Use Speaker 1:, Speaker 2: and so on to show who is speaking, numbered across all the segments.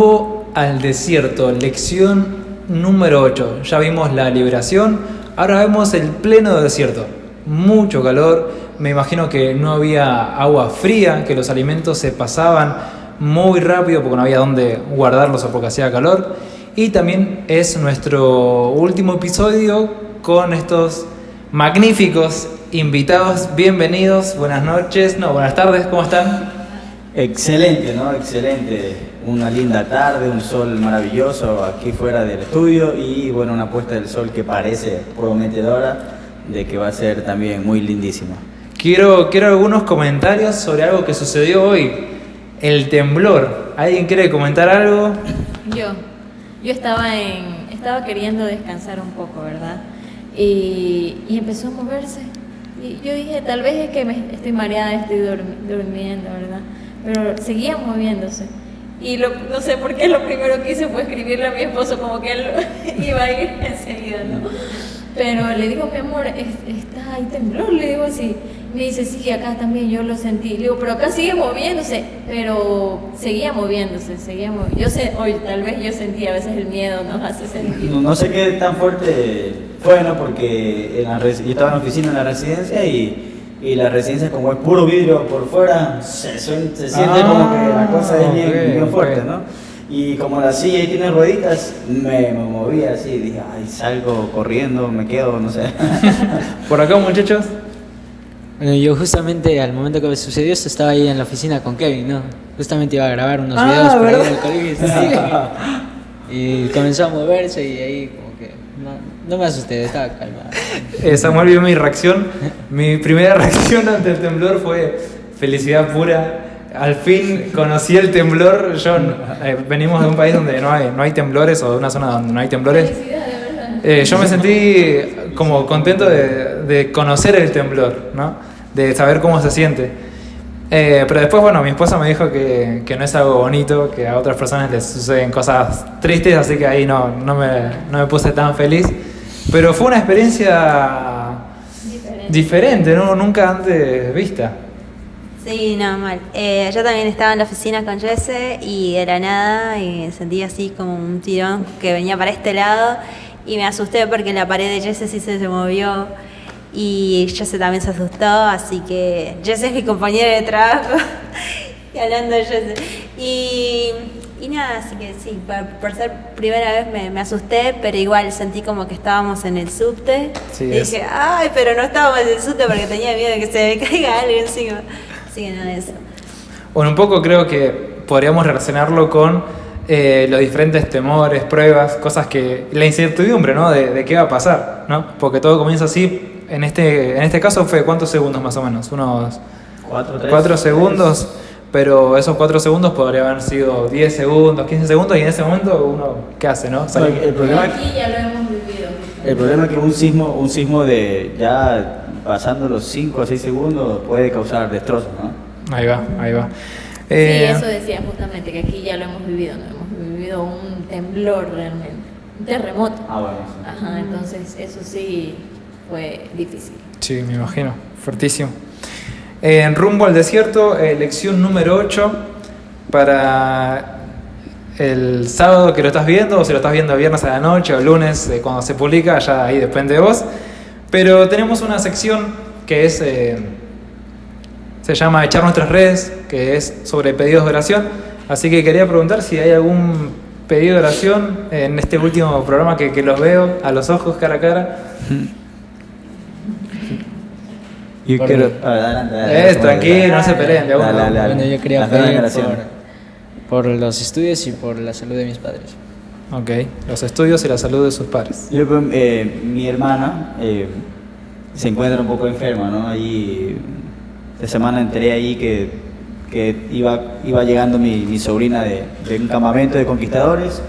Speaker 1: Rumbo al desierto, lección número 8. Ya vimos la liberación, ahora vemos el pleno desierto. Mucho calor, me imagino que no había agua fría, que los alimentos se pasaban muy rápido porque no había dónde guardarlos o porque hacía calor. Y también es nuestro último episodio con estos magníficos invitados. Bienvenidos, buenas noches, buenas tardes, ¿cómo están?
Speaker 2: Excelente, ¿no? Excelente. Una linda tarde, un sol maravilloso aquí fuera del estudio y bueno, una puesta del sol que parece prometedora de que va a ser también muy lindísima.
Speaker 1: Quiero algunos comentarios sobre algo que sucedió hoy, el temblor. ¿Alguien quiere comentar algo?
Speaker 3: Yo estaba queriendo descansar un poco, ¿verdad? Y empezó a moverse. Y yo dije, tal vez es que estoy mareada, estoy durmiendo, ¿verdad? Pero seguía moviéndose. Y no sé por qué lo primero que hice fue escribirle a mi esposo como que él iba a ir enseguida, ¿no? Pero le digo, mi amor, está ahí temblor, le digo así. Me dice, sí, acá también yo lo sentí. Le digo, pero acá sigue moviéndose. Pero seguía moviéndose. Yo sé, hoy tal vez yo sentí, a veces el miedo nos hace sentir.
Speaker 2: No sé qué tan fuerte fue, ¿no? Porque yo estaba en la oficina en la residencia y la residencia, como es puro vidrio por fuera, se siente como que la cosa es bien fuerte, ¿no? Y como la silla ahí tiene rueditas, me moví así, dije, ay, salgo corriendo, me quedo, no sé.
Speaker 1: Por acá, muchachos.
Speaker 4: Bueno, yo justamente al momento que me sucedió esto estaba ahí en la oficina con Kevin, ¿no? Justamente iba a grabar unos videos por ahí en el colegio. Sí. Y comenzó a moverse y ahí como que no me asusté, estaba calmado.
Speaker 1: Samuel vio mi reacción. Mi primera reacción ante el temblor fue felicidad pura. Al fin conocí el temblor. Venimos de un país donde no hay temblores, o de una zona donde no hay temblores. Yo me sentí como contento de conocer el temblor, ¿no? De saber cómo se siente. Pero después, bueno, mi esposa me dijo que no es algo bonito, que a otras personas les suceden cosas tristes, así que ahí no me puse tan feliz. Pero fue una experiencia diferente, ¿no? Nunca antes vista.
Speaker 5: Sí, no, mal. Yo también estaba en la oficina con Jesse y de la nada y sentí así como un tirón que venía para este lado y me asusté porque la pared de Jesse sí se movió y Jesse también se asustó, así que Jesse es mi compañero de trabajo y hablando de Jesse y nada, así que sí, por ser primera vez me asusté, pero igual sentí como que estábamos en el subte.
Speaker 1: Sí,
Speaker 5: y dije, ay, pero no estábamos en el subte porque tenía miedo de que se me caiga algo encima. Así que nada de eso.
Speaker 1: Bueno, un poco creo que podríamos relacionarlo con los diferentes temores, pruebas, cosas que... La incertidumbre, ¿no? De qué va a pasar, ¿no? Porque todo comienza así. En este caso fue, ¿cuántos segundos más o menos? Unos 4 segundos. Pero esos 4 segundos podrían haber sido 10 segundos, 15 segundos, y en ese momento uno, ¿qué hace, no?
Speaker 2: El problema
Speaker 3: Aquí ya lo hemos vivido.
Speaker 2: El problema es que un sismo de ya pasando los 5 o 6 segundos puede causar destrozos, ¿no?
Speaker 1: Ahí va.
Speaker 3: Sí, eso decía justamente, que aquí ya lo hemos vivido, ¿no? Hemos vivido un temblor realmente, un terremoto.
Speaker 2: Bueno.
Speaker 3: Ajá, entonces eso sí fue difícil.
Speaker 1: Sí, me imagino, fuertísimo. En Rumbo al desierto, lección número 8 para el sábado que lo estás viendo, o si lo estás viendo viernes a la noche o lunes cuando se publica, ya ahí depende de vos. Pero tenemos una sección que es se llama Echar nuestras redes, que es sobre pedidos de oración. Así que quería preguntar si hay algún pedido de oración en este último programa que los veo a los ojos, cara a cara.
Speaker 2: Yo quiero... Adelante.
Speaker 1: Tranquilo, no se peleen. De uno.
Speaker 2: Dale.
Speaker 4: Bueno, yo quería pedir por los estudios y por la salud de mis padres.
Speaker 1: Ok, los estudios y la salud de sus padres.
Speaker 2: Mi hermana se encuentra un poco enferma, ¿no? Ahí, esta semana enteré ahí que iba llegando mi sobrina de un campamento de conquistadores,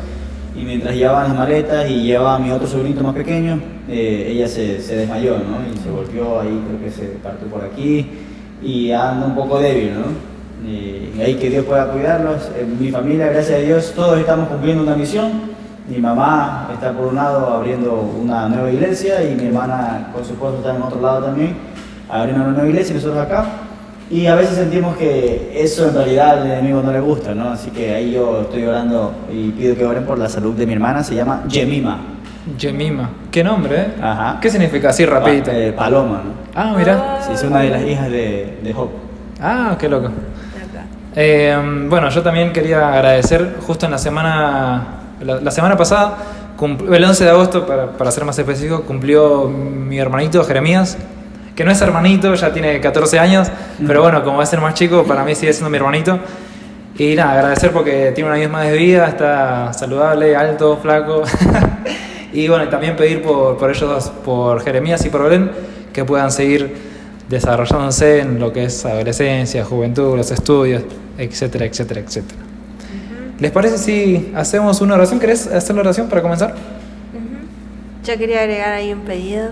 Speaker 2: y mientras llevaban las maletas y llevaba a mi otro sobrinito más pequeño, ella se desmayó, ¿no? Y se golpeó ahí, creo que se partió por aquí y anda un poco débil, ¿no? Y ahí que Dios pueda cuidarlos. Mi familia, gracias a Dios, todos estamos cumpliendo una misión. Mi mamá está por un lado abriendo una nueva iglesia y mi hermana con su esposo está en otro lado también abriendo una nueva iglesia, y nosotros acá. Y a veces sentimos que eso en realidad al enemigo no le gusta, ¿no? Así que ahí yo estoy orando y pido que oren por la salud de mi hermana, se llama Jemima.
Speaker 1: Jemima. ¿Qué nombre, eh?
Speaker 2: Ajá.
Speaker 1: ¿Qué significa así rapidito?
Speaker 2: Paloma, ¿no?
Speaker 1: Ah, mira.
Speaker 2: Sí, es una de las hijas de Job.
Speaker 1: Ah, qué loco.
Speaker 5: Acá.
Speaker 1: Bueno, yo también quería agradecer, justo en la semana pasada, el 11 de agosto, para ser más específico, cumplió mi hermanito Jeremías, que no es hermanito, ya tiene 14 años, pero bueno, como va a ser más chico, para mí sigue siendo mi hermanito. Y nada, agradecer porque tiene un año más de vida, está saludable, alto, flaco. Y bueno, también pedir por ellos dos, por Jeremías y por Belén, que puedan seguir desarrollándose en lo que es adolescencia, juventud, los estudios, etcétera, etcétera, etcétera. ¿Les parece si hacemos una oración? ¿Querés hacer la oración para comenzar?
Speaker 5: Yo quería agregar ahí un pedido,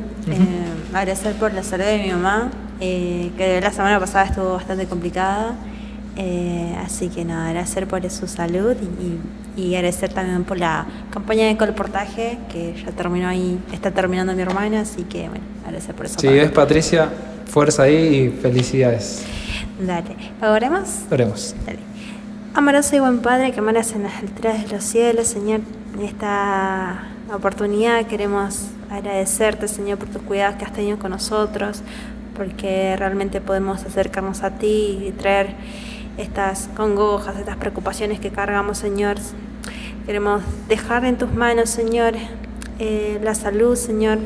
Speaker 5: agradecer por la salud de mi mamá, que la semana pasada estuvo bastante complicada, así que nada, agradecer por su salud y agradecer también por la campaña de colportaje que ya terminó ahí, está terminando mi hermana, así que bueno, agradecer por eso.
Speaker 1: Si ves Patricia, fuerza ahí y felicidades.
Speaker 5: Dale, ¿oremos?
Speaker 1: Oremos.
Speaker 5: Dale. Amoroso y buen Padre, que moras en las alturas de los cielos, Señor, en esta oportunidad queremos agradecerte, Señor, por tus cuidados que has tenido con nosotros, porque realmente podemos acercarnos a ti y traer estas congojas, estas preocupaciones que cargamos, Señor. Queremos dejar en tus manos, Señor, la salud, Señor,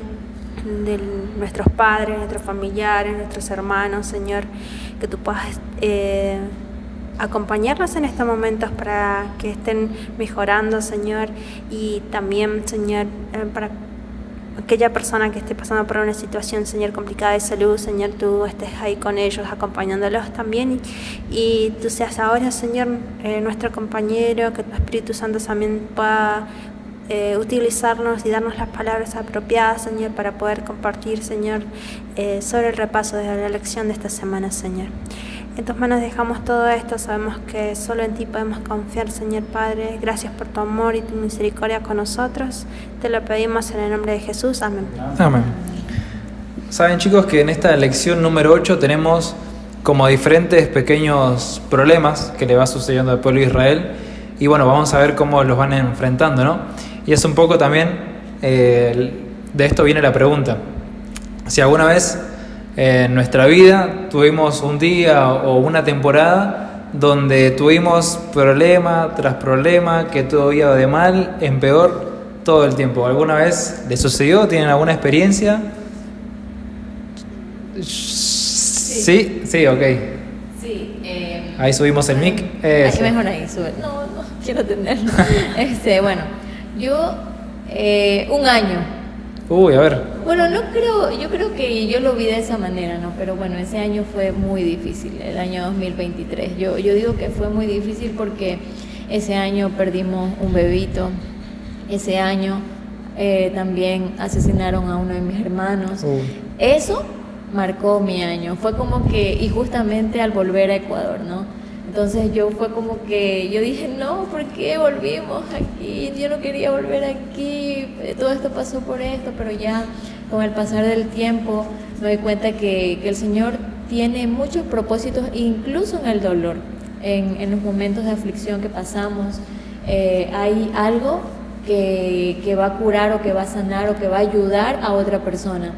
Speaker 5: de nuestros padres, nuestros familiares, nuestros hermanos, Señor, que tú puedas acompañarlos en estos momentos para que estén mejorando, Señor, y también, Señor, para aquella persona que esté pasando por una situación, Señor, complicada de salud, Señor, tú estés ahí con ellos, acompañándolos también, y tú seas ahora, Señor, nuestro compañero, que tu Espíritu Santo también pueda utilizarnos y darnos las palabras apropiadas, Señor, para poder compartir, Señor, sobre el repaso de la lección de esta semana, Señor. En tus manos dejamos todo esto, sabemos que solo en ti podemos confiar, Señor Padre. Gracias por tu amor y tu misericordia con nosotros. Te lo pedimos en el nombre de Jesús. Amén.
Speaker 1: Amén. Saben, chicos, que en esta lección número 8 tenemos como diferentes pequeños problemas que le va sucediendo al pueblo de Israel. Y bueno, vamos a ver cómo los van enfrentando, ¿no? Y es un poco también, de esto viene la pregunta. Si alguna vez en nuestra vida tuvimos un día o una temporada donde tuvimos problema tras problema, que todo iba de mal en peor todo el tiempo. ¿Alguna vez les sucedió? ¿Tienen alguna experiencia? Sí, sí, ok.
Speaker 3: Sí.
Speaker 1: Ahí subimos el mic.
Speaker 3: Ahí mejor ahí sube. No quiero tenerlo. Bueno, yo un año.
Speaker 1: Uy, a ver.
Speaker 3: Bueno, yo creo que yo lo vi de esa manera, ¿no? Pero bueno, ese año fue muy difícil, el año 2023. Yo digo que fue muy difícil porque ese año perdimos un bebito, ese año también asesinaron a uno de mis hermanos. Eso marcó mi año, fue como que, y justamente al volver a Ecuador, ¿no? Entonces yo dije, no, ¿por qué volvimos aquí? Yo no quería volver aquí, todo esto pasó por esto, pero ya con el pasar del tiempo me doy cuenta que el Señor tiene muchos propósitos, incluso en el dolor, en los momentos de aflicción que pasamos, hay algo que va a curar o que va a sanar o que va a ayudar a otra persona.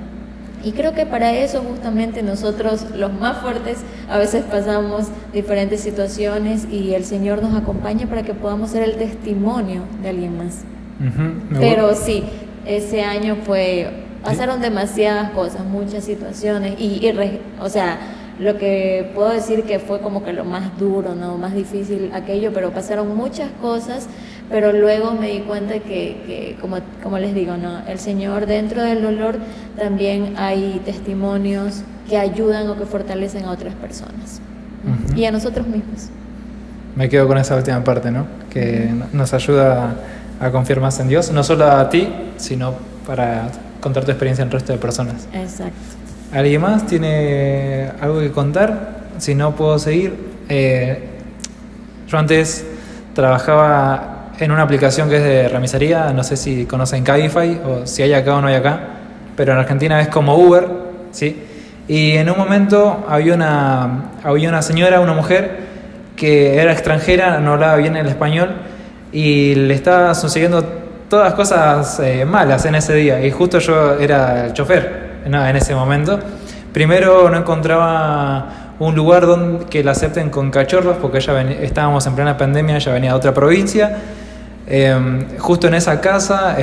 Speaker 3: Y creo que para eso justamente nosotros, los más fuertes, a veces pasamos diferentes situaciones y el Señor nos acompaña para que podamos ser el testimonio de alguien más. Pero sí, ese año pasaron demasiadas cosas, muchas situaciones o sea, lo que puedo decir que fue como que lo más duro, ¿no? Más difícil aquello, pero pasaron muchas cosas, pero luego me di cuenta que como les digo, ¿no? El Señor, dentro del dolor también hay testimonios que ayudan o que fortalecen a otras personas y a nosotros mismos.
Speaker 1: Me quedo con esa última parte, ¿no? Que nos ayuda a confiar más en Dios, no solo a ti, sino para contar tu experiencia en el resto de personas.
Speaker 3: Exacto.
Speaker 1: ¿Alguien más tiene algo que contar? Si no, puedo seguir. Yo antes trabajaba en una aplicación que es de remisería, no sé si conocen Cabify o si hay acá o no hay acá, pero en Argentina es como Uber, ¿sí? Y en un momento había una señora, una mujer, que era extranjera, no hablaba bien el español, y le estaba sucediendo todas cosas malas en ese día. Y justo yo era el chofer en ese momento. Primero no encontraba un lugar donde que la acepten con cachorros, porque estábamos en plena pandemia, ella venía de otra provincia. Justo en esa casa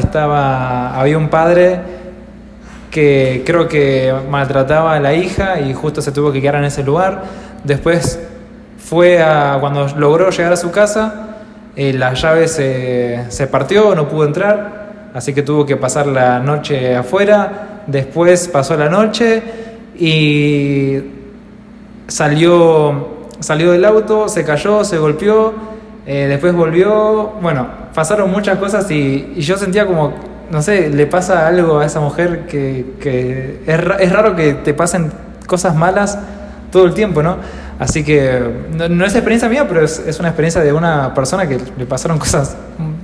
Speaker 1: había un padre que creo que maltrataba a la hija y justo se tuvo que quedar en ese lugar. Después cuando logró llegar a su casa, la llave se partió, no pudo entrar, así que tuvo que pasar la noche afuera. Después pasó la noche y salió del auto, se cayó, se golpeó, después volvió. Bueno, pasaron muchas cosas y yo sentía como, no sé, le pasa algo a esa mujer que es raro que te pasen cosas malas todo el tiempo, ¿no? Así que no es experiencia mía, pero es una experiencia de una persona que le pasaron cosas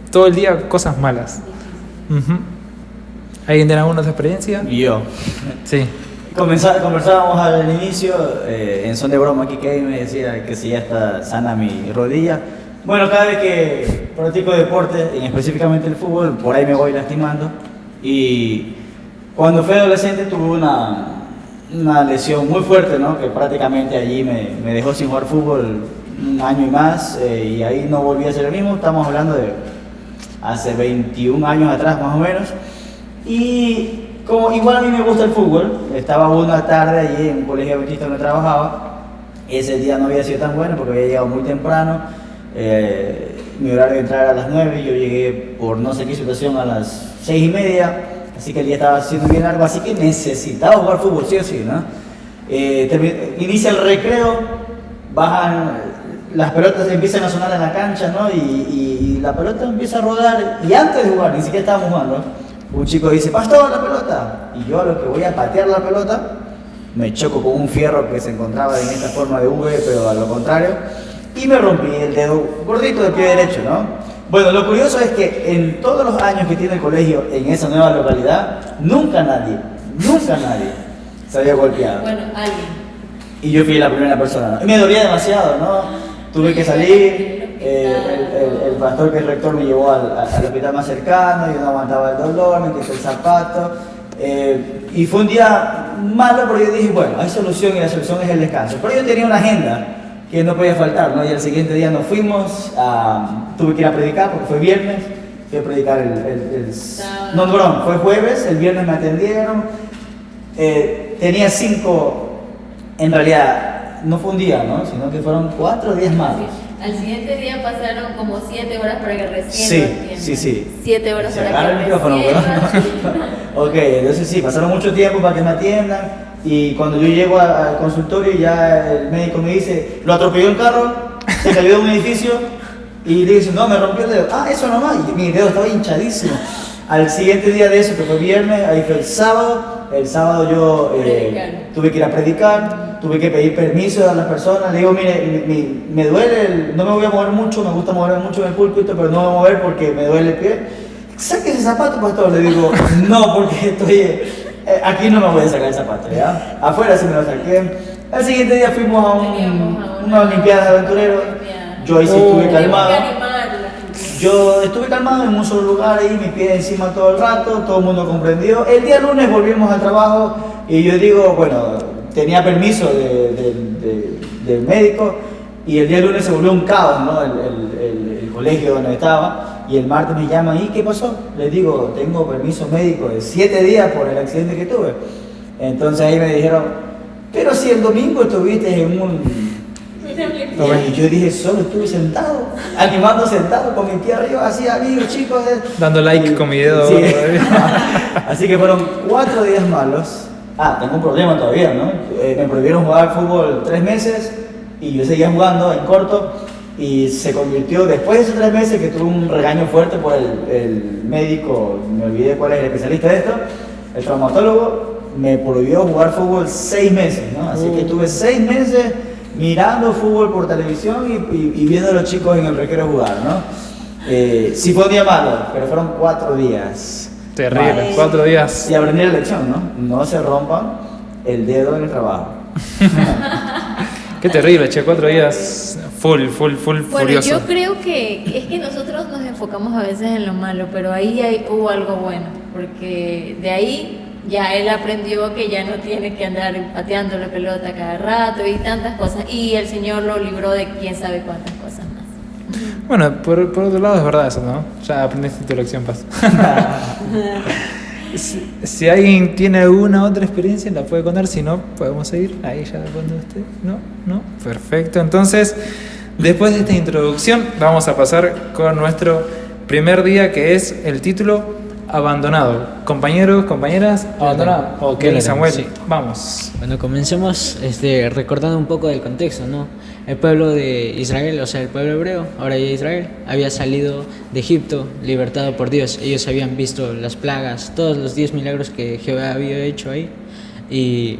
Speaker 1: todo el día, cosas malas. Uh-huh. ¿Alguien tiene alguna otra experiencia?
Speaker 2: Y yo.
Speaker 1: Sí.
Speaker 2: Conversábamos al inicio, en son de broma, aquí Kevin me decía que si ya está sana mi rodilla. Bueno, cada vez que practico deporte, y específicamente el fútbol, por ahí me voy lastimando. Y cuando fui adolescente tuve una lesión muy fuerte, ¿no? Que prácticamente allí me dejó sin jugar fútbol un año y más, y ahí no volví a ser el mismo. Estamos hablando de hace 21 años atrás más o menos. Y como igual a mí me gusta el fútbol, estaba una tarde allí en un colegio adventista donde trabajaba. Ese día no había sido tan bueno porque había llegado muy temprano. Mi horario de entrar era a las 9, yo llegué por no sé qué situación a las 6:30, así que el día estaba siendo bien largo, así que necesitaba jugar fútbol, sí o sí, ¿no? Inicia el recreo, bajan, las pelotas empiezan a sonar en la cancha, ¿no? Y la pelota empieza a rodar, y antes de jugar, ni siquiera estábamos jugando, un chico dice, ¡pastor, la pelota! Y yo a lo que voy a patear la pelota, me choco con un fierro que se encontraba en esta forma de V, pero a lo contrario, y me rompí el dedo gordito del pie derecho, ¿no? Bueno, lo curioso es que en todos los años que tiene el colegio en esa nueva localidad, nunca nadie se había golpeado.
Speaker 3: Bueno, alguien.
Speaker 2: Y yo fui la primera persona, ¿no? Y me dolía demasiado, ¿no? Tuve que salir, el pastor que es rector me llevó al hospital más cercano, yo no aguantaba el dolor, me quité el zapato. Y fue un día malo porque yo dije, bueno, hay solución y la solución es el descanso. Pero yo tenía una agenda que no podía faltar, ¿no? Y el siguiente día nos fuimos, tuve que ir a predicar porque fue viernes, fui a predicar no, fue jueves, el viernes me atendieron, tenía 5, en realidad no fue un día, ¿no? Sino que fueron 4 días más.
Speaker 3: Al siguiente día pasaron como 7 horas para que recién lo atiendan.
Speaker 2: Sí.
Speaker 3: 7 horas
Speaker 2: Se
Speaker 3: para
Speaker 2: agarra
Speaker 3: que
Speaker 2: el micrófono, ¿no? Ok, entonces sí, pasaron mucho tiempo para que me atiendan. Y cuando yo llego al consultorio ya el médico me dice, lo atropelló el carro, se cayó de un edificio y le dice, no, me rompió el dedo. Ah, eso nomás, y mi dedo estaba hinchadísimo. Al siguiente día de eso, que fue viernes, ahí fue el sábado yo tuve que ir a predicar, tuve que pedir permiso a las personas, le digo, mire, me duele, no me voy a mover mucho, me gusta moverme mucho en el púlpito, pero no me voy a mover porque me duele el pie. Saque ese zapato, pastor, le digo, no, porque estoy... aquí no me voy a sacar el zapato, ¿ya? Afuera sí me lo saqué. Al siguiente día fuimos a una olimpiada de aventureros. Yo ahí sí estuve calmado. Yo estuve calmado en un solo lugar ahí, mi pie encima todo el rato, todo el mundo comprendió. El día lunes volvimos al trabajo y yo digo, bueno, tenía permiso del médico y el día lunes se volvió un caos, ¿no? El colegio donde estaba. Y el martes me llama, ¿y qué pasó? Les digo, tengo permiso médico de 7 días por el accidente que tuve. Entonces ahí me dijeron, pero si el domingo estuviste en un... Y yo dije, solo estuve sentado, animando sentado con mi pie arriba, así amigos, chicos.
Speaker 1: Dando like con mi dedo.
Speaker 2: Sí. Así que fueron 4 días malos. Tengo un problema todavía, ¿no? Me prohibieron jugar fútbol 3 meses y yo seguía jugando en corto. Y se convirtió, después de esos 3 meses que tuve un regaño fuerte por el médico, me olvidé cuál es el especialista de esto, el traumatólogo, me prohibió jugar fútbol 6 meses, ¿no? Así que tuve 6 meses mirando fútbol por televisión y viendo a los chicos en el recreo jugar, ¿no? Sí fue un día malo, pero fueron 4 días.
Speaker 1: Terrible, 4 días.
Speaker 2: Y aprendí la lección, ¿no? No se rompan. el dedo en el trabajo.
Speaker 1: Qué terrible, che, 4 días full,
Speaker 3: Bueno,
Speaker 1: furioso.
Speaker 3: yo creo que es que nosotros nos enfocamos a veces en lo malo, pero ahí hubo algo bueno, porque de ahí ya él aprendió que ya no tiene que andar pateándole pelota cada rato y tantas cosas, y el Señor lo libró de quién sabe cuántas cosas más.
Speaker 1: Bueno, por otro lado es verdad eso, ¿no? Ya aprendiste tu lección, Paz. Si alguien tiene alguna otra experiencia, la puede contar. Si no, podemos seguir. Ahí ya cuando esté. ¿No? Perfecto. Entonces, después de esta introducción, vamos a pasar con nuestro primer día, que es el título Abandonado. Compañeros, compañeras, abandonado. Ok,
Speaker 4: Yo le
Speaker 1: Samuel,
Speaker 4: sí.
Speaker 1: vamos.
Speaker 4: Bueno, comencemos recordando un poco del contexto, ¿no? El pueblo de Israel, o sea, el pueblo hebreo, ahora ya Israel, había salido de Egipto, libertado por Dios. Ellos habían visto las plagas, todos los 10 milagros que Jehová había hecho ahí. Y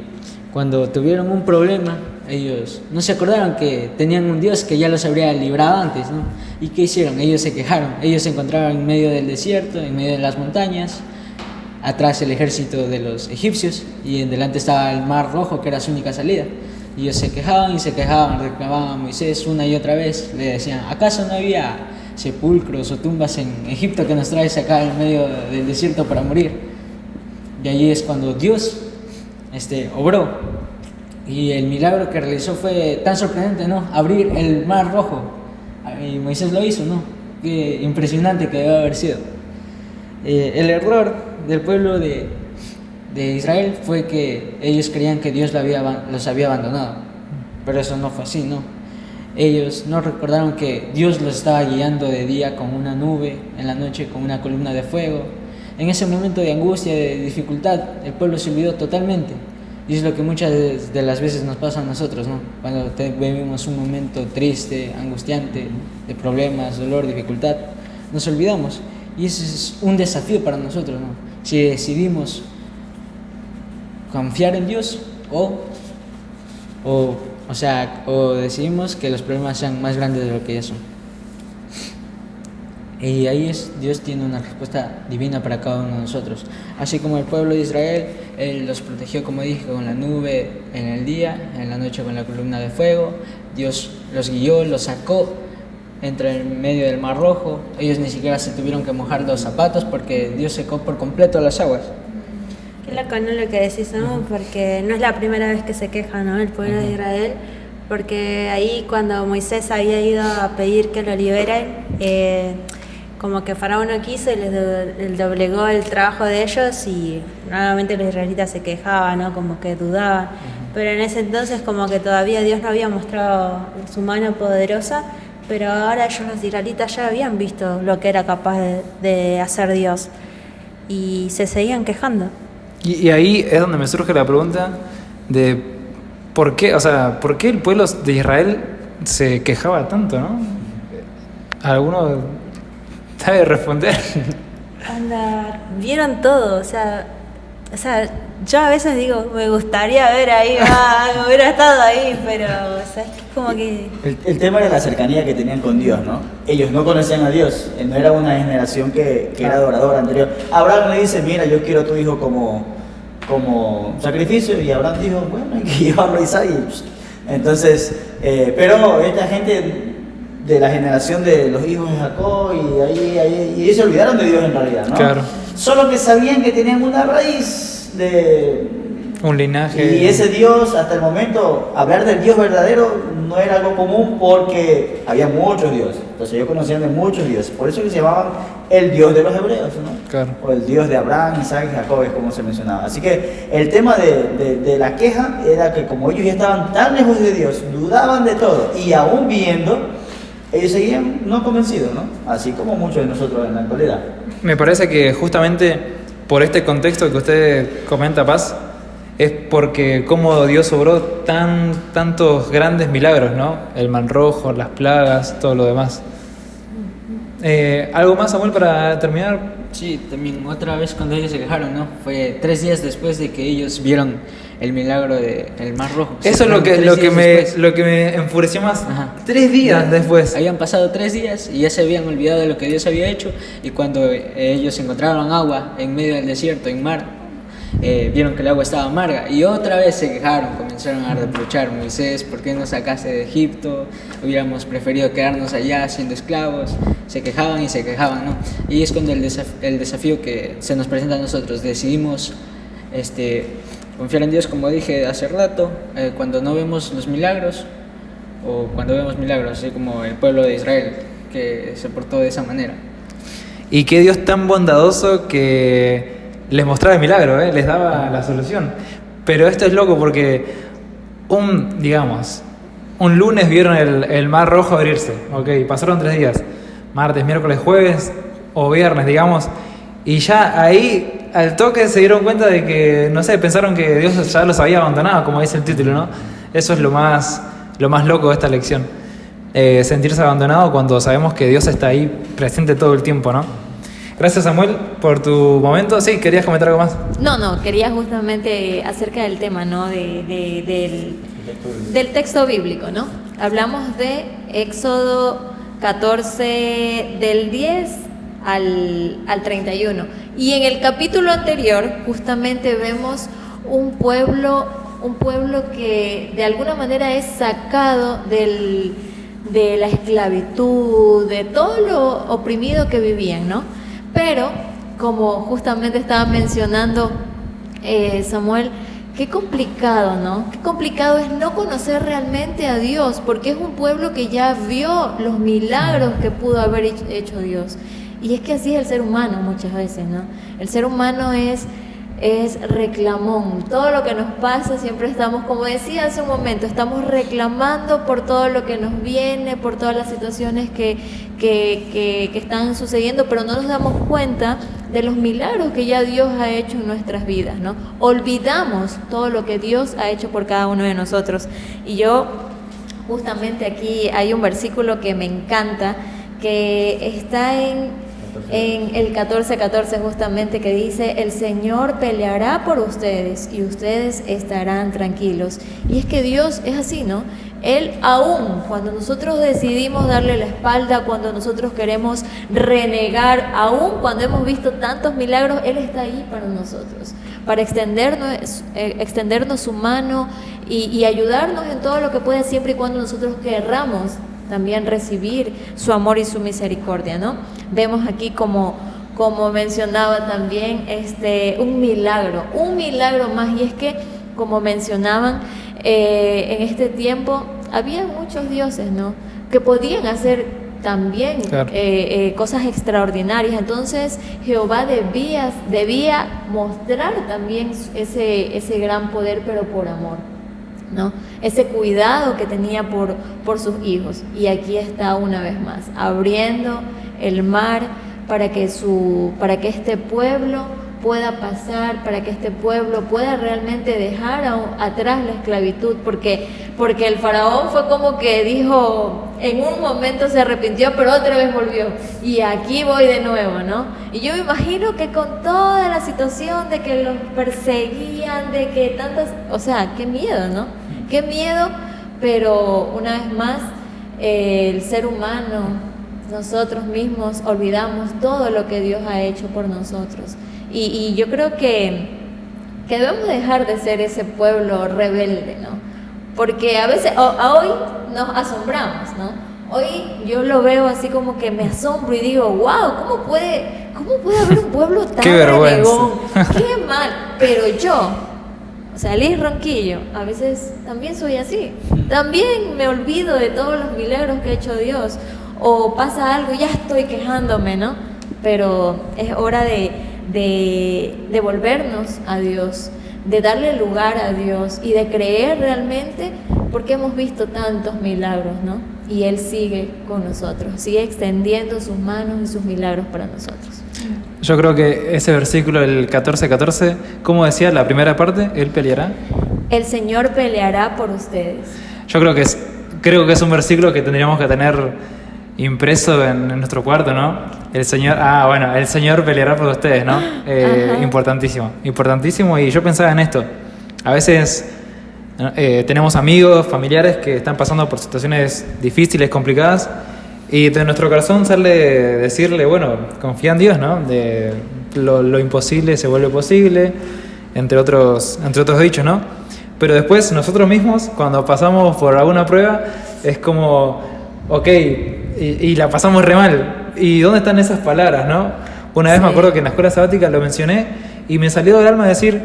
Speaker 4: cuando tuvieron un problema, ellos no se acordaron que tenían un Dios que ya los habría librado antes, ¿no? ¿Y qué hicieron? Ellos se quejaron. Ellos se encontraban en medio del desierto, en medio de las montañas, atrás el ejército de los egipcios y en delante estaba el mar Rojo, que era su única salida. Y ellos se quejaban, reclamaban a Moisés una y otra vez. Le decían, ¿acaso no había sepulcros o tumbas en Egipto que nos traes acá en medio del desierto para morir? Y allí es cuando Dios obró. Y el milagro que realizó fue tan sorprendente, ¿no? Abrir el mar Rojo. Y Moisés lo hizo, ¿no? Qué impresionante que debe haber sido. El error del pueblo de Israel fue que ellos creían que Dios los había abandonado, pero eso no fue así, ¿no? Ellos no recordaron que Dios los estaba guiando de día con una nube, en la noche con una columna de fuego. En ese momento de angustia, de dificultad, el pueblo se olvidó totalmente, y es lo que muchas de las veces nos pasa a nosotros, ¿no? Cuando vivimos un momento triste, angustiante, de problemas, dolor, dificultad, nos olvidamos, y ese es un desafío para nosotros, ¿no? Si decidimos confiar en Dios o decidimos que los problemas sean más grandes de lo que ya son. Y ahí Dios tiene una respuesta divina para cada uno de nosotros. Así como el pueblo de Israel, Él los protegió, como dije, con la nube en el día, en la noche con la columna de fuego. Dios los guió, los sacó entre el medio del Mar Rojo. Ellos ni siquiera se tuvieron que mojar los zapatos porque Dios secó por completo las aguas.
Speaker 5: Qué loco, ¿no? Lo que decís, ¿no? Porque no es la primera vez que se queja, ¿no? El pueblo de Israel, porque ahí cuando Moisés había ido a pedir que lo liberen, como que Faraón no quiso y les doblegó el trabajo de ellos y nuevamente los israelitas se quejaban, ¿no? Como que dudaban. Pero en ese entonces como que todavía Dios no había mostrado su mano poderosa, pero ahora ellos los israelitas ya habían visto lo que era capaz de hacer Dios y se seguían quejando.
Speaker 1: Y ahí es donde me surge la pregunta de por qué el pueblo de Israel se quejaba tanto, ¿no? ¿Alguno sabe responder?
Speaker 5: Anda, vieron todo, o sea, yo a veces digo, me gustaría ver ahí, me hubiera estado ahí, pero, o sea, es como que...
Speaker 2: El tema era la cercanía que tenían con Dios, ¿no? Ellos no conocían a Dios, no era una generación que era adoradora anterior. Abraham le dice, mira, yo quiero a tu hijo como sacrificio, y Abraham dijo, bueno, hay que llevarlo a Isaac. Entonces, pero esta gente de la generación de los hijos de Jacob, y ellos se olvidaron de Dios en realidad, ¿no?
Speaker 1: Claro.
Speaker 2: Solo que sabían que tenían una raíz de...
Speaker 1: Un linaje.
Speaker 2: Y ese Dios, hasta el momento, hablar del Dios verdadero no era algo común porque había muchos dioses. Entonces ellos conocían de muchos dioses. Por eso que se llamaban el Dios de los hebreos, ¿no?
Speaker 1: Claro.
Speaker 2: O el Dios de Abraham, Isaac y Jacob, es como se mencionaba. Así que el tema de la queja era que como ellos ya estaban tan lejos de Dios, dudaban de todo, y aún viendo, ellos seguían no convencidos, ¿no? Así como muchos de nosotros en la actualidad.
Speaker 1: Me parece que justamente por este contexto que usted comenta, Paz, es porque cómo Dios obró tantos grandes milagros, ¿no? El Mar Rojo, las plagas, todo lo demás. ¿Algo más, Samuel, para terminar?
Speaker 4: Sí, también otra vez cuando ellos se quejaron, ¿no? Fue 3 días después de que ellos vieron el milagro del Mar Rojo.
Speaker 1: Eso es lo que me enfureció más.
Speaker 4: Ajá.
Speaker 1: 3 días después.
Speaker 4: Habían pasado 3 días y ya se habían olvidado de lo que Dios había hecho, y cuando ellos encontraron agua en medio del desierto, en mar, vieron que el agua estaba amarga y otra vez se quejaron, comenzaron a reprochar: Moisés, ¿por qué nos sacaste de Egipto? Hubiéramos preferido quedarnos allá siendo esclavos. Se quejaban y se quejaban, ¿no? Y es cuando el desafío que se nos presenta a nosotros. Decidimos confiar en Dios, como dije hace rato, cuando no vemos los milagros, o cuando vemos milagros, así como el pueblo de Israel, que se portó de esa manera.
Speaker 1: Y qué Dios tan bondadoso que les mostraba el milagro, les daba la solución. Pero esto es loco porque un lunes vieron el mar rojo abrirse, pasaron 3 días, martes, miércoles, jueves o viernes, digamos, y ya ahí al toque se dieron cuenta de que, no sé, pensaron que Dios ya los había abandonado, como dice el título, ¿no? Eso es lo más loco de esta lección. Sentirse abandonado cuando sabemos que Dios está ahí presente todo el tiempo, ¿no? Gracias, Samuel, por tu momento. Sí, ¿querías comentar algo más?
Speaker 3: No, quería justamente acerca del tema, ¿no? Del texto bíblico, ¿no? Hablamos de Éxodo 14, del 10 al 31. Y en el capítulo anterior justamente vemos un pueblo que de alguna manera es sacado de la esclavitud, de todo lo oprimido que vivían, ¿no? Pero, como justamente estaba mencionando Samuel, qué complicado, ¿no? Qué complicado es no conocer realmente a Dios, porque es un pueblo que ya vio los milagros que pudo haber hecho Dios. Y es que así es el ser humano muchas veces, ¿no? El ser humano es reclamón. Todo lo que nos pasa siempre estamos, como decía hace un momento, estamos reclamando por todo lo que nos viene, por todas las situaciones que están sucediendo, pero no nos damos cuenta de los milagros que ya Dios ha hecho en nuestras vidas, ¿no? Olvidamos todo lo que Dios ha hecho por cada uno de nosotros. Y yo, justamente aquí hay un versículo que me encanta, que está en el 14:14 justamente, que dice: el Señor peleará por ustedes y ustedes estarán tranquilos. Y es que Dios es así, ¿no? Él, aún cuando nosotros decidimos darle la espalda, cuando nosotros queremos renegar, aún cuando hemos visto tantos milagros, Él está ahí para nosotros, para extendernos su mano y ayudarnos en todo lo que pueda, siempre y cuando nosotros querramos también recibir su amor y su misericordia, ¿no? Vemos aquí como mencionaba también un milagro más, y es que, como mencionaban, en este tiempo había muchos dioses, ¿no? Que podían hacer también cosas extraordinarias. Entonces Jehová debía mostrar también ese gran poder, pero por amor, ¿no? Ese cuidado que tenía por sus hijos. Y aquí está una vez más, abriendo el mar para que este pueblo pueda pasar, para que este pueblo pueda realmente dejar atrás la esclavitud, porque el faraón fue como que dijo, en un momento se arrepintió, pero otra vez volvió, y aquí voy de nuevo, ¿no? Y yo me imagino que con toda la situación de que los perseguían, de que qué miedo, ¿no? Qué miedo, pero una vez más, el ser humano, nosotros mismos, olvidamos todo lo que Dios ha hecho por nosotros. Y yo creo que debemos dejar de ser ese pueblo rebelde, ¿no? Porque a veces, hoy nos asombramos, ¿no? Hoy yo lo veo así como que me asombro y digo, wow, ¿cómo puede haber un pueblo tan renegón? Qué mal. Pero yo, Liz Ronquillo, a veces también soy así. También me olvido de todos los milagros que ha hecho Dios. O pasa algo y ya estoy quejándome, ¿no? Pero es hora de volvernos a Dios, de darle lugar a Dios y de creer realmente, porque hemos visto tantos milagros, ¿no? Y Él sigue con nosotros, sigue extendiendo sus manos y sus milagros para nosotros.
Speaker 1: Yo creo que ese versículo, el 14:14, ¿cómo decía la primera parte? ¿Él peleará?
Speaker 3: El Señor peleará por ustedes.
Speaker 1: Yo creo que es un versículo que tendríamos que tener impreso en nuestro cuarto, ¿no? El Señor peleará por ustedes, ¿no? Importantísimo. Y yo pensaba en esto. A veces tenemos amigos, familiares que están pasando por situaciones difíciles, complicadas, y de nuestro corazón decirle, bueno, confía en Dios, ¿no? Lo imposible se vuelve posible, entre otros dichos, ¿no? Pero después nosotros mismos, cuando pasamos por alguna prueba, es como, ok, y la pasamos re mal. ¿Y dónde están esas palabras, no? Una vez me acuerdo que en la escuela sabática lo mencioné y me salió del alma decir,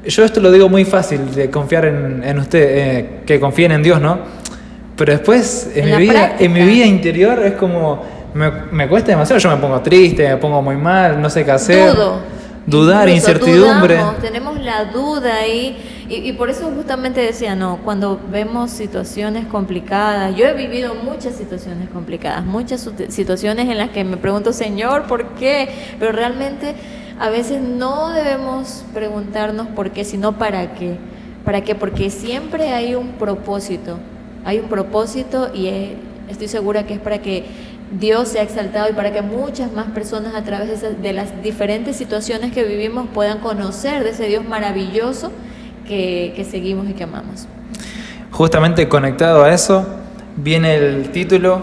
Speaker 1: yo esto lo digo muy fácil de confiar en usted, que confíen en Dios, ¿no? Pero después en mi vida interior es como, me cuesta demasiado, yo me pongo triste, me pongo muy mal, no sé qué hacer. Dudar,
Speaker 3: Incluso
Speaker 1: incertidumbre.
Speaker 3: Tenemos la duda ahí. Y por eso justamente decía, no, cuando vemos situaciones complicadas, yo he vivido muchas situaciones complicadas, muchas situaciones en las que me pregunto, Señor, ¿por qué? Pero realmente a veces no debemos preguntarnos por qué, sino para qué. ¿Para qué? Porque siempre hay un propósito y estoy segura que es para que Dios sea exaltado y para que muchas más personas a través de las diferentes situaciones que vivimos puedan conocer de ese Dios maravilloso que seguimos y que amamos.
Speaker 1: Justamente conectado a eso, viene el título,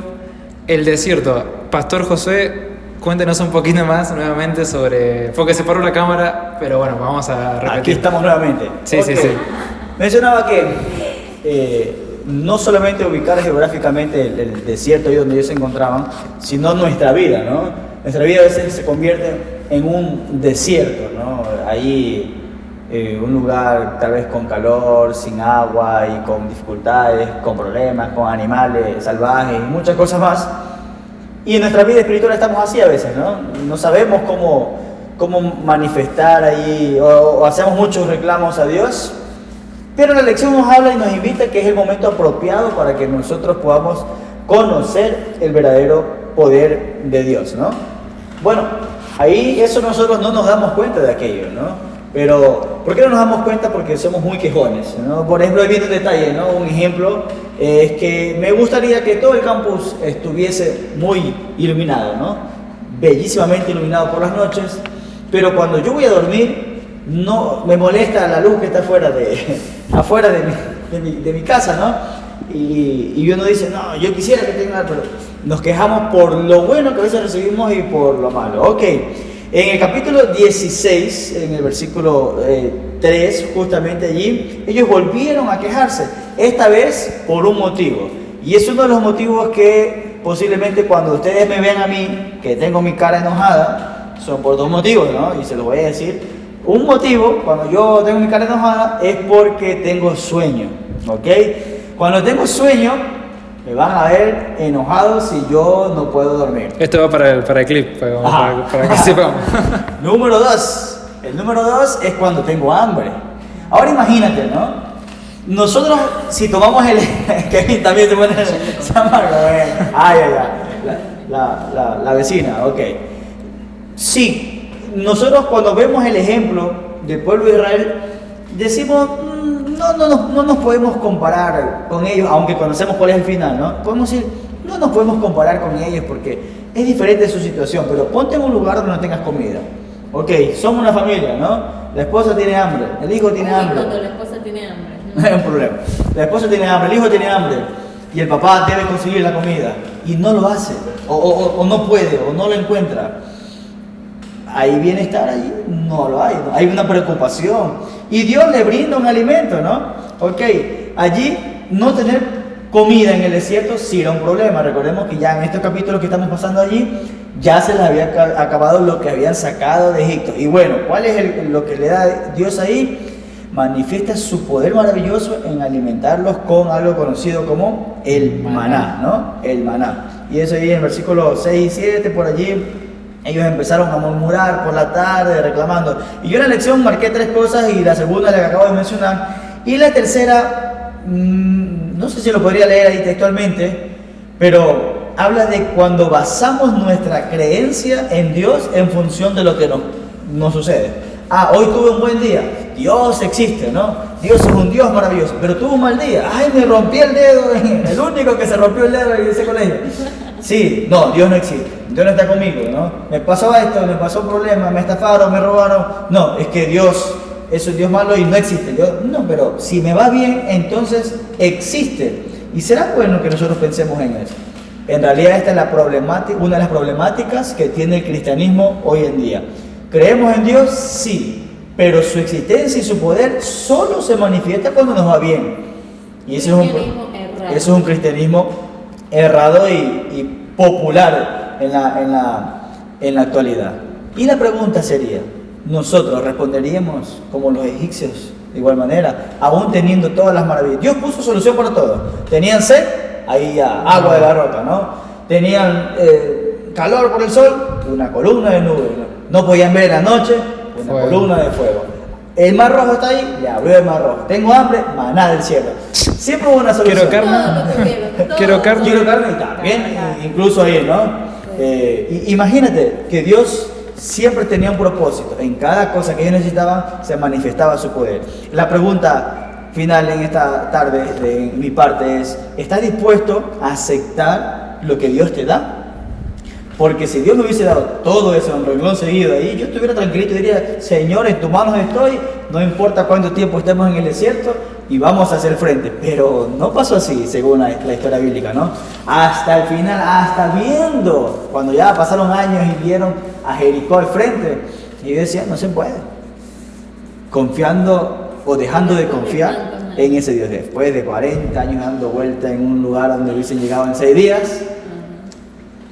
Speaker 1: El desierto. Pastor Josué, cuéntenos un poquito más nuevamente sobre... Porque se paró la cámara, pero bueno, vamos a repetir.
Speaker 2: Aquí estamos nuevamente.
Speaker 1: Sí.
Speaker 2: Mencionaba que no solamente ubicar geográficamente el desierto ahí donde ellos se encontraban, sino nuestra vida, ¿no? Nuestra vida a veces se convierte en un desierto, ¿no? Ahí un lugar tal vez con calor, sin agua y con dificultades, con problemas, con animales salvajes y muchas cosas más. Y en nuestra vida espiritual estamos así a veces, ¿no? No sabemos cómo manifestar ahí o hacemos muchos reclamos a Dios. Pero la lección nos habla y nos invita que es el momento apropiado para que nosotros podamos conocer el verdadero poder de Dios, ¿no? Bueno, ahí eso nosotros no nos damos cuenta de aquello, ¿no? Pero, ¿por qué no nos damos cuenta? Porque somos muy quejones, ¿no? Por ejemplo, ahí viene un detalle, ¿no? Un ejemplo es que me gustaría que todo el campus estuviese muy iluminado, ¿no? Bellísimamente iluminado por las noches, pero cuando yo voy a dormir, no me molesta la luz que está afuera de mi casa, ¿no? Y uno dice, no, yo quisiera que tenga, pero nos quejamos por lo bueno que a veces recibimos y por lo malo. Ok, en el capítulo 16, en el versículo 3, justamente allí, ellos volvieron a quejarse, esta vez por un motivo. Y es uno de los motivos que posiblemente cuando ustedes me vean a mí, que tengo mi cara enojada, son por dos motivos, ¿no? Y se los voy a decir. Un motivo, cuando yo tengo mi cara enojada, es porque tengo sueño, ¿ok? Cuando tengo sueño, me van a ver enojado si yo no puedo dormir.
Speaker 1: Esto va para el clip, para que sepamos.
Speaker 2: Número 2. El número 2 es cuando tengo hambre. Ahora imagínate, ¿no? Nosotros, si tomamos el... Kevin también se pone... La vecina, ok. Sí. Nosotros cuando vemos el ejemplo del pueblo de Israel, decimos, no nos podemos comparar con ellos, aunque conocemos cuál es el final, ¿no? Podemos decir, no nos podemos comparar con ellos porque es diferente su situación, pero ponte en un lugar donde no tengas comida. Ok, somos una familia, ¿no? La esposa tiene hambre, el hijo tiene hambre.
Speaker 3: Cuando la esposa tiene hambre.
Speaker 2: No hay un problema. La esposa tiene hambre, el hijo tiene hambre y el papá debe conseguir la comida y no lo hace, o no puede, o no lo encuentra. ¿Hay bienestar allí? No lo hay, ¿no? Hay una preocupación. Y Dios le brinda un alimento, ¿no? Ok, allí no tener comida en el desierto sí era un problema. Recordemos que ya en estos capítulos que estamos pasando allí, ya se les había acabado lo que habían sacado de Egipto. Y bueno, ¿cuál es lo que le da Dios ahí? Manifiesta su poder maravilloso en alimentarlos con algo conocido como el maná, ¿no? El maná. Y eso ahí en el versículo 6 y 7, por allí... Ellos empezaron a murmurar por la tarde, reclamando. Y yo en la lección marqué 3 cosas y la segunda la que acabo de mencionar. Y la tercera, no sé si lo podría leer ahí textualmente, pero habla de cuando basamos nuestra creencia en Dios en función de lo que nos sucede. Hoy tuve un buen día. Dios existe, ¿no? Dios es un Dios maravilloso. Pero tuve un mal día. Me rompí el dedo. El único que se rompió el dedo en ese colegio. Sí, no, Dios no existe. Dios no está conmigo, ¿no? Me pasó esto, me pasó un problema, me estafaron, me robaron. No, es que Dios es un Dios malo y no existe. No, pero si me va bien, entonces existe. Y será bueno que nosotros pensemos en eso. En realidad esta es una de las problemáticas que tiene el cristianismo hoy en día. ¿Creemos en Dios? Sí. pero su existencia y su poder solo se manifiesta cuando nos va bien. Y ese es un cristianismo errado y popular en la actualidad. Y la pregunta sería, ¿nosotros responderíamos como los egipcios de igual manera, aún teniendo todas las maravillas? Dios puso solución para todo. Tenían sed, ahí ya, agua de la roca, ¿no? Tenían calor por el sol, una columna de nube. No podían ver en la noche, una columna de fuego. El mar rojo está ahí, le abrió el mar rojo. Tengo hambre, maná del cielo. Siempre hubo una solución.
Speaker 1: Quiero carne.
Speaker 2: Quiero carne y también, incluso ahí, ¿no? Imagínate que Dios siempre tenía un propósito. En cada cosa que ellos necesitaban se manifestaba su poder. La pregunta final en esta tarde de mi parte es: ¿estás dispuesto a aceptar lo que Dios te da? Porque si Dios me hubiese dado todo eso en renglón seguido ahí, yo estuviera tranquilito y diría: Señor, en tus manos estoy, no importa cuánto tiempo estemos en el desierto y vamos hacia el frente. Pero no pasó así, según la historia bíblica, ¿no? Hasta el final, hasta viendo, cuando ya pasaron años y vieron a Jericó al frente, y yo decía: no se puede. Confiando o dejando de confiar en ese Dios. Después de 40 años dando vuelta en un lugar donde hubiesen llegado en 6 días,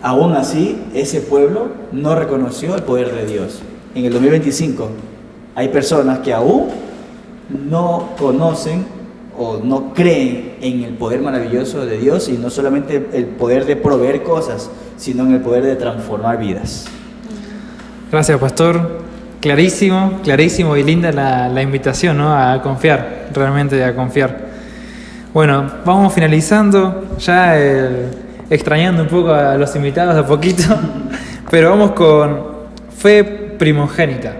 Speaker 2: aún así, ese pueblo no reconoció el poder de Dios. En el 2025 hay personas que aún no conocen o no creen en el poder maravilloso de Dios, y no solamente el poder de proveer cosas, sino en el poder de transformar vidas.
Speaker 1: Gracias, pastor. Clarísimo y linda la invitación, ¿no? A confiar, realmente a confiar. Bueno, vamos finalizando ya extrañando un poco a los invitados de a poquito, pero vamos con fe primogénita.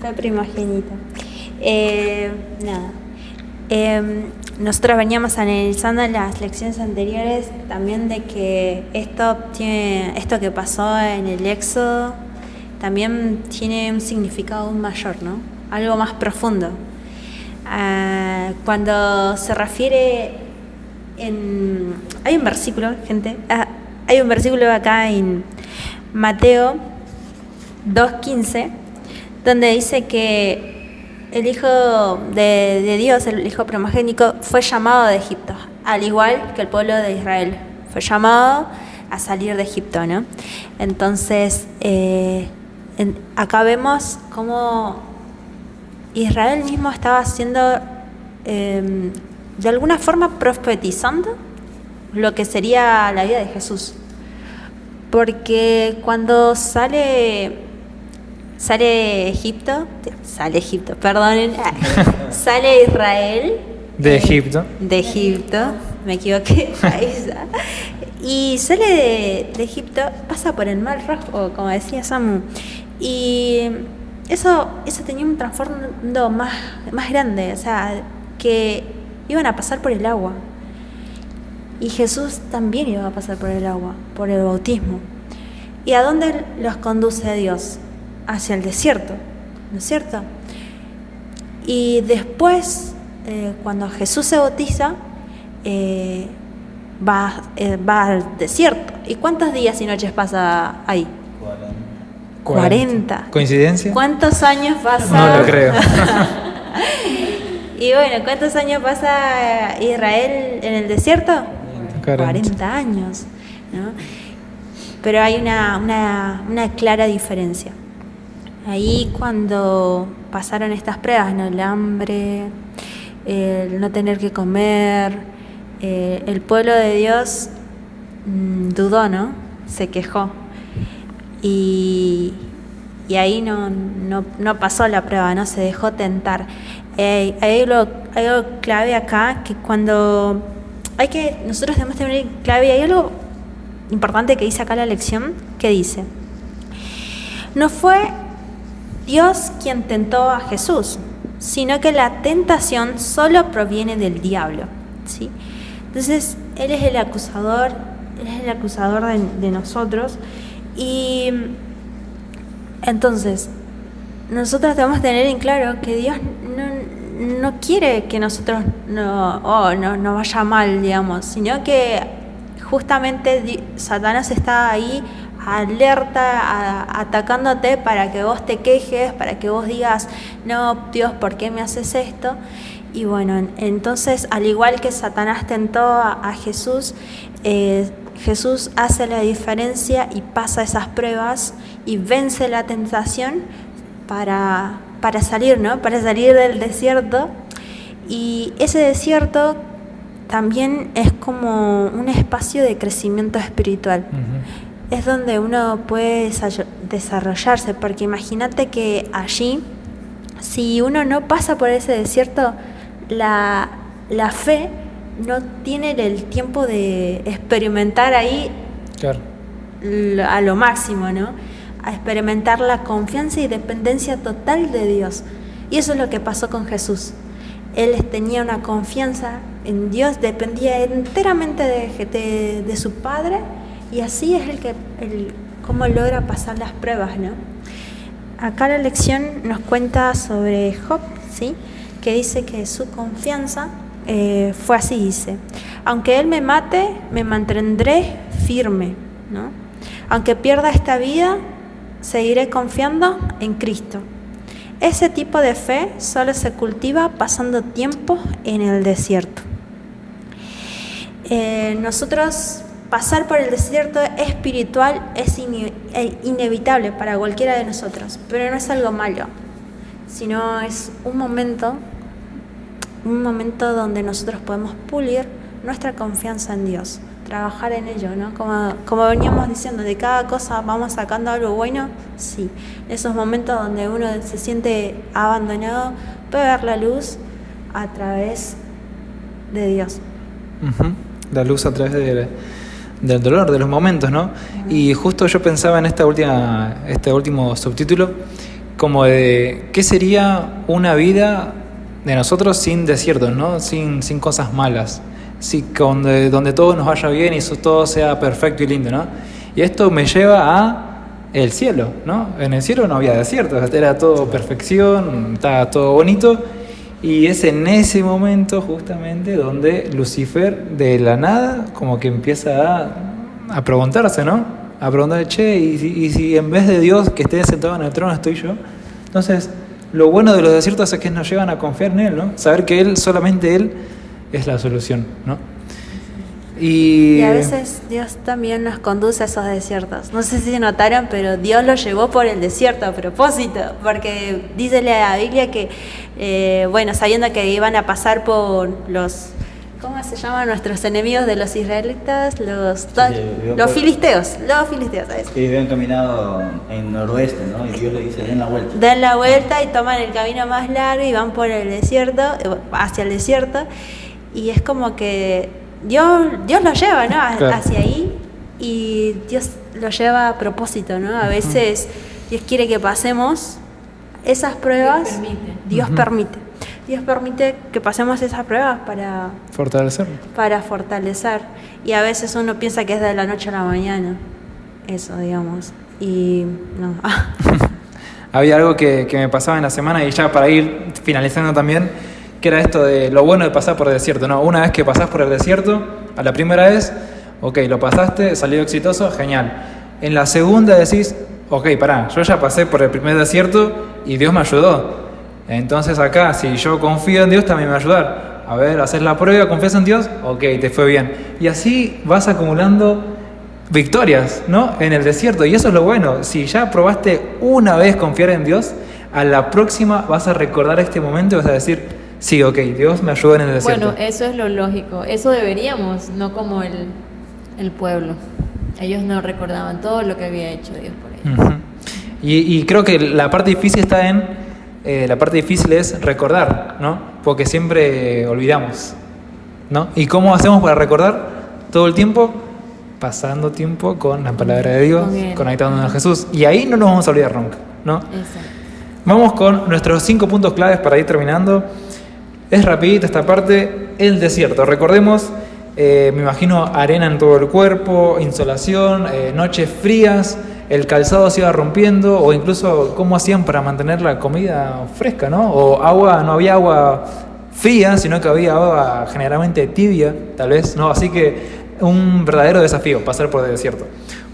Speaker 5: Fe primogénita. Nosotros veníamos analizando en las lecciones anteriores también de que esto que pasó en el Éxodo también tiene un significado aún mayor, ¿no? Algo más profundo. Cuando se refiere hay un versículo, gente, hay un versículo acá en Mateo 2:15, donde dice que el Hijo de Dios, el Hijo primogénito, fue llamado de Egipto, al igual que el pueblo de Israel. Fue llamado a salir de Egipto, ¿no? Entonces, acá vemos cómo Israel mismo estaba haciendo, de alguna forma, profetizando lo que sería la vida de Jesús. Porque cuando sale Israel
Speaker 1: de Egipto,
Speaker 5: me equivoqué, y sale de Egipto, pasa por el Mar Rojo, como decía Samu, y eso tenía un trasfondo más grande, o sea, que iban a pasar por el agua, y Jesús también iba a pasar por el agua, por el bautismo. ¿Y a dónde los conduce Dios? Hacia el desierto, ¿no es cierto? Y después, cuando Jesús se bautiza, va al desierto. ¿Y cuántos días y noches pasa ahí? 40.
Speaker 1: ¿Coincidencia?
Speaker 5: ¿Cuántos años pasa?
Speaker 1: No lo creo.
Speaker 5: Y bueno, ¿cuántos años pasa Israel en el desierto? 40 años, ¿no? Pero hay una clara diferencia. Ahí cuando pasaron estas pruebas, ¿no? El hambre, el no tener que comer, el pueblo de Dios dudó, ¿no? Se quejó. Y ahí no pasó la prueba, no se dejó tentar. Hay algo clave acá, que nosotros debemos tener clave, y hay algo importante que dice acá la lección, que dice: no fue Dios quien tentó a Jesús, sino que la tentación solo proviene del diablo, ¿sí? Entonces, Él es el acusador de nosotros, y entonces nosotros debemos tener en claro que Dios no quiere que nosotros nos vaya mal, digamos, sino que justamente Satanás está ahí alerta, atacándote para que vos te quejes, para que vos digas, no, Dios, ¿por qué me haces esto? Y bueno, entonces, al igual que Satanás tentó a Jesús, Jesús hace la diferencia y pasa esas pruebas y vence la tentación para salir, ¿no? Para salir del desierto. Y ese desierto también es como un espacio de crecimiento espiritual. Uh-huh. Es donde uno puede desarrollarse, porque imagínate que allí, si uno no pasa por ese desierto, la fe no tiene el tiempo de experimentar ahí, claro, a lo máximo, ¿no? A experimentar la confianza y dependencia total de Dios. Y eso es lo que pasó con Jesús. Él tenía una confianza en Dios, dependía enteramente de su Padre, y así es cómo logra pasar las pruebas, ¿no? Acá la lección nos cuenta sobre Job, ¿sí? Que dice que su confianza fue así, dice: aunque Él me mate, me mantendré firme, ¿no? Aunque pierda esta vida, seguiré confiando en Cristo. Ese tipo de fe solo se cultiva pasando tiempo en el desierto. Nosotros pasar por el desierto espiritual es inevitable para cualquiera de nosotros, pero no es algo malo, sino es un momento donde nosotros podemos pulir nuestra confianza en Dios, trabajar en ello, ¿no? Como veníamos diciendo, de cada cosa vamos sacando algo bueno. Sí, esos momentos donde uno se siente abandonado, puede ver la luz a través de Dios.
Speaker 1: Uh-huh. La luz a través del dolor, de los momentos, ¿no? Uh-huh. Y justo yo pensaba en este último subtítulo, como de ¿qué sería una vida de nosotros sin desiertos, ¿no? Sin cosas malas, sí, donde todo nos vaya bien y todo sea perfecto y lindo, ¿no? Y esto me lleva a el cielo, ¿no? En el cielo no había desiertos, era todo perfección, estaba todo bonito, y es en ese momento justamente donde Lucifer de la nada como que empieza a preguntarse, ¿no? A preguntar, che, ¿y si en vez de Dios que esté sentado en el trono estoy yo? Entonces, lo bueno de los desiertos es que nos llevan a confiar en Él, ¿no? Saber que solamente Él es la solución, ¿no?
Speaker 5: Y a veces Dios también nos conduce a esos desiertos. No sé si notaron, pero Dios los llevó por el desierto a propósito, porque dice la Biblia que, sabiendo que iban a pasar por los, ¿cómo se llaman nuestros enemigos de los israelitas? Los filisteos. Los filisteos, ¿sabes?
Speaker 2: Que habían caminado en noroeste, ¿no? Y Dios le dice, den la vuelta.
Speaker 5: Den la vuelta y toman el camino más largo y van por el desierto, hacia el desierto. Y es como que Dios lo lleva, ¿no? Claro. Hacia ahí, y Dios lo lleva a propósito, ¿no? A veces Dios quiere que pasemos esas pruebas. Dios permite que pasemos esas pruebas para fortalecer. Y a veces uno piensa que es de la noche a la mañana, eso, digamos. Y no.
Speaker 1: Había algo que me pasaba en la semana, y ya para ir finalizando también, que era esto de lo bueno de pasar por el desierto, ¿no? Una vez que pasás por el desierto, a la primera vez, ok, lo pasaste, salió exitoso, genial. En la segunda decís, ok, pará, yo ya pasé por el primer desierto y Dios me ayudó. Entonces acá, si yo confío en Dios, también me va a ayudar. A ver, haces la prueba, confías en Dios, ok, te fue bien. Y así vas acumulando victorias, ¿no? En el desierto. Y eso es lo bueno. Si ya probaste una vez confiar en Dios, a la próxima vas a recordar este momento y vas a decir, sí, ok, Dios me ayudó en el desierto.
Speaker 3: Bueno, eso es lo lógico. Eso deberíamos, no como el pueblo. Ellos no recordaban todo lo que había hecho Dios por ellos. Uh-huh.
Speaker 1: Y creo que la parte difícil está la parte difícil es recordar, ¿no? Porque siempre olvidamos, ¿no? ¿Y cómo hacemos para recordar todo el tiempo? Pasando tiempo con la palabra de Dios, conectándonos a Jesús. Y ahí no nos vamos a olvidar nunca, ¿no?
Speaker 3: Exacto.
Speaker 1: Vamos con nuestros 5 puntos claves para ir terminando. Es rapidito esta parte, el desierto. Recordemos, me imagino arena en todo el cuerpo, insolación, noches frías, el calzado se iba rompiendo, o incluso cómo hacían para mantener la comida fresca, ¿no? O agua, no había agua fría, sino que había agua generalmente tibia, tal vez, ¿no? Así que un verdadero desafío pasar por el desierto.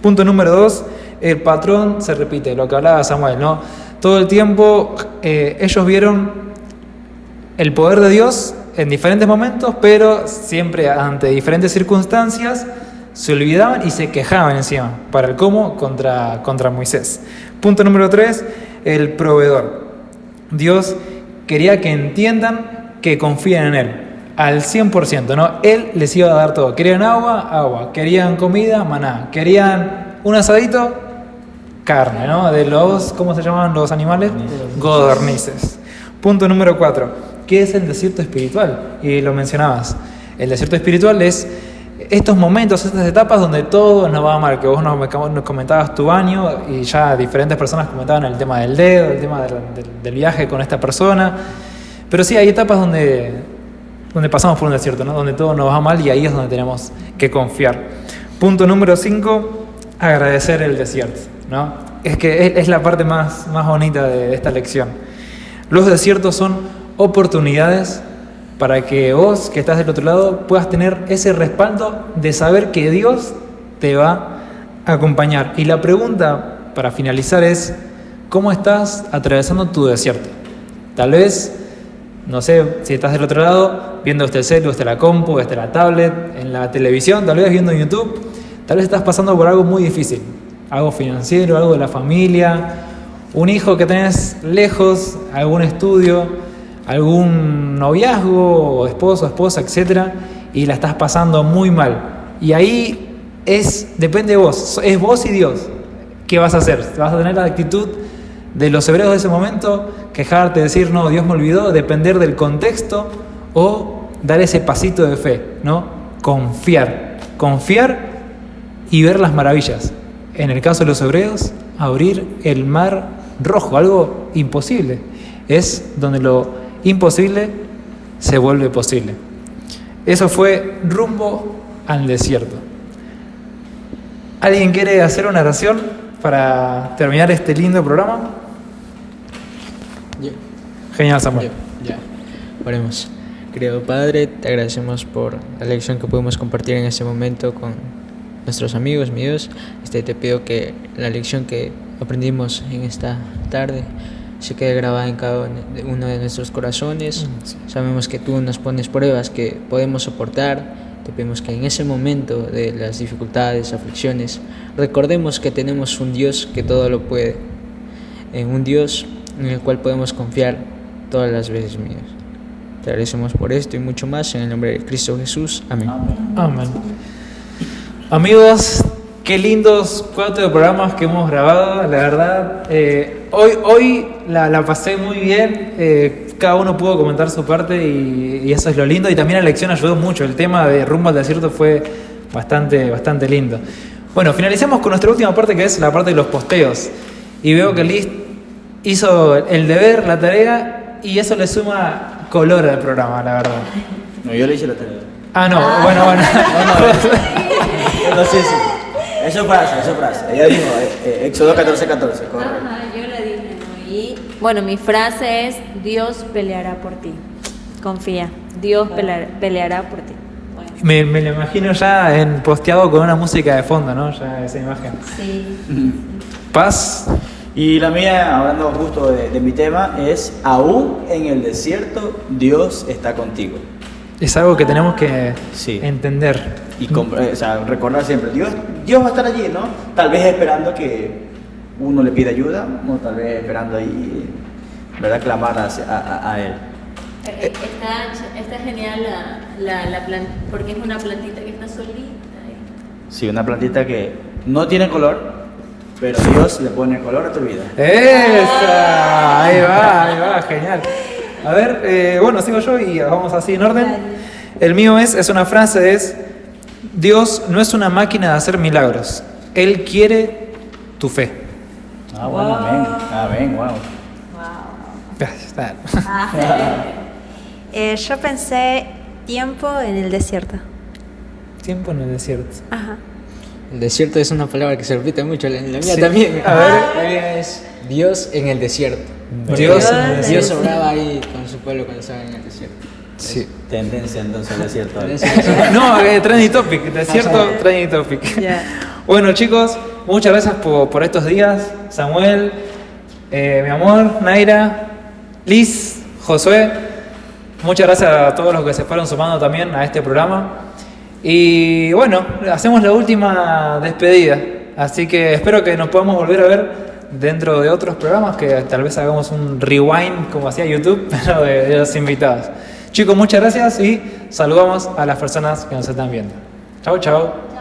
Speaker 1: Punto número 2, el patrón se repite, lo que hablaba Samuel, ¿no? Todo el tiempo ellos vieron el poder de Dios en diferentes momentos, pero siempre ante diferentes circunstancias se olvidaban y se quejaban encima, para el cómo contra Moisés. Punto número 3, el proveedor. Dios quería que entiendan que confíen en Él, al 100%, ¿no? Él les iba a dar todo. Querían agua, agua. Querían comida, maná. Querían un asadito, carne, ¿no? De los, ¿cómo se llaman los animales? Codornices. Punto número 4, ¿qué es el desierto espiritual? Y lo mencionabas. El desierto espiritual es estos momentos, estas etapas donde todo nos va mal, que vos nos comentabas tu año y ya diferentes personas comentaban el tema del dedo, el tema del viaje con esta persona. Pero sí, hay etapas donde pasamos por un desierto, ¿no? Donde todo nos va mal y ahí es donde tenemos que confiar. Punto número 5, agradecer el desierto, ¿no? Es que es la parte más bonita de esta lección. Los desiertos son oportunidades para que vos, que estás del otro lado, puedas tener ese respaldo de saber que Dios te va a acompañar. Y la pregunta para finalizar es, ¿cómo estás atravesando tu desierto? Tal vez, no sé, si estás del otro lado, viendo este celu, desde la compu, desde la tablet, en la televisión, tal vez viendo en YouTube, tal vez estás pasando por algo muy difícil, algo financiero, algo de la familia, un hijo que tenés lejos, algún estudio, algún noviazgo, o esposo, esposa, etc. Y la estás pasando muy mal. Y ahí depende de vos, es vos y Dios. ¿Qué vas a hacer? ¿Vas a tener la actitud de los hebreos de ese momento, quejarte, decir, no, Dios me olvidó, depender del contexto, o dar ese pasito de fe, ¿no? Confiar y ver las maravillas? En el caso de los hebreos, abrir el mar rojo, algo imposible. Es donde lo imposible se vuelve posible. Eso fue rumbo al desierto. ¿Alguien quiere hacer una oración para terminar este lindo programa?
Speaker 4: Yo.
Speaker 1: Genial, Samuel.
Speaker 4: Ya. Oremos. Querido Padre, te agradecemos por la lección que pudimos compartir en este momento con nuestros amigos, mi Dios. Te pido que la lección que aprendimos en esta tarde se quede grabada en cada uno de nuestros corazones. Sabemos que tú nos pones pruebas que podemos soportar. Te pedimos que en ese momento de las dificultades, aflicciones, recordemos que tenemos un Dios que todo lo puede, en un Dios en el cual podemos confiar todas las veces, mi Dios. Te agradecemos por esto y mucho más en el nombre de Cristo Jesús. Amén.
Speaker 1: Amén. Amigos, qué lindos 4 programas que hemos grabado, la verdad. Hoy la pasé muy bien, cada uno pudo comentar su parte y eso es lo lindo. Y también la lección ayudó mucho, el tema de rumbo al desierto fue bastante lindo. Bueno, finalicemos con nuestra última parte, que es la parte de los posteos. Y veo que Liz hizo el deber, la tarea, y eso le suma color al programa, la verdad.
Speaker 2: No, yo le hice la tarea.
Speaker 1: Ah, no, bueno.
Speaker 2: No, sí. Eso es frase. Ella dijo, Éxodo 14:14, correcto.
Speaker 3: Ajá, yo lo dije, ¿no? Y bueno, mi frase es, Dios peleará por ti. Confía, Dios peleará por ti. Bueno.
Speaker 1: Me lo imagino ya posteado con una música de fondo, ¿no? Ya esa imagen.
Speaker 3: Sí.
Speaker 1: Paz.
Speaker 2: Y la mía, hablando justo de mi tema, es, aún en el desierto, Dios está contigo.
Speaker 1: Es algo que tenemos que
Speaker 2: Sí.
Speaker 1: entender.
Speaker 2: Y recordar siempre, Dios va a estar allí, ¿no? Tal vez esperando que uno le pida ayuda, o tal vez esperando ahí, ¿verdad? Clamar a Él.
Speaker 3: Está genial la planta, porque es una plantita que está solita.
Speaker 2: Sí, una plantita que no tiene color, pero Dios le pone color a tu vida.
Speaker 1: ¡Esa! Ahí va, genial. A ver, bueno, sigo yo y vamos así en orden. El mío es una frase, Dios no es una máquina de hacer milagros. Él quiere tu fe.
Speaker 2: Ah, bueno, amén, wow.
Speaker 5: Yo pensé tiempo en el desierto.
Speaker 1: Tiempo en el desierto.
Speaker 5: Ajá.
Speaker 4: El desierto es una palabra que se repite mucho, la mía
Speaker 1: Sí.
Speaker 4: también.
Speaker 1: A ver.
Speaker 4: La mía es Dios en el desierto.
Speaker 1: Dios en el
Speaker 4: Dios
Speaker 1: desierto.
Speaker 4: obraba ahí con su pueblo cuando estaba en el desierto.
Speaker 1: Sí.
Speaker 2: Tendencia entonces al desierto.
Speaker 1: No, trending topic, desierto, trending topic.
Speaker 5: Ya.
Speaker 1: Bueno, chicos, muchas gracias por estos días. Samuel, mi amor, Naira, Liz, Josué. Muchas gracias a todos los que se fueron sumando también a este programa. Y bueno, hacemos la última despedida. Así que espero que nos podamos volver a ver dentro de otros programas, que tal vez hagamos un rewind como hacía YouTube, pero de los invitados. Chicos, muchas gracias y saludamos a las personas que nos están viendo. Chao, chao.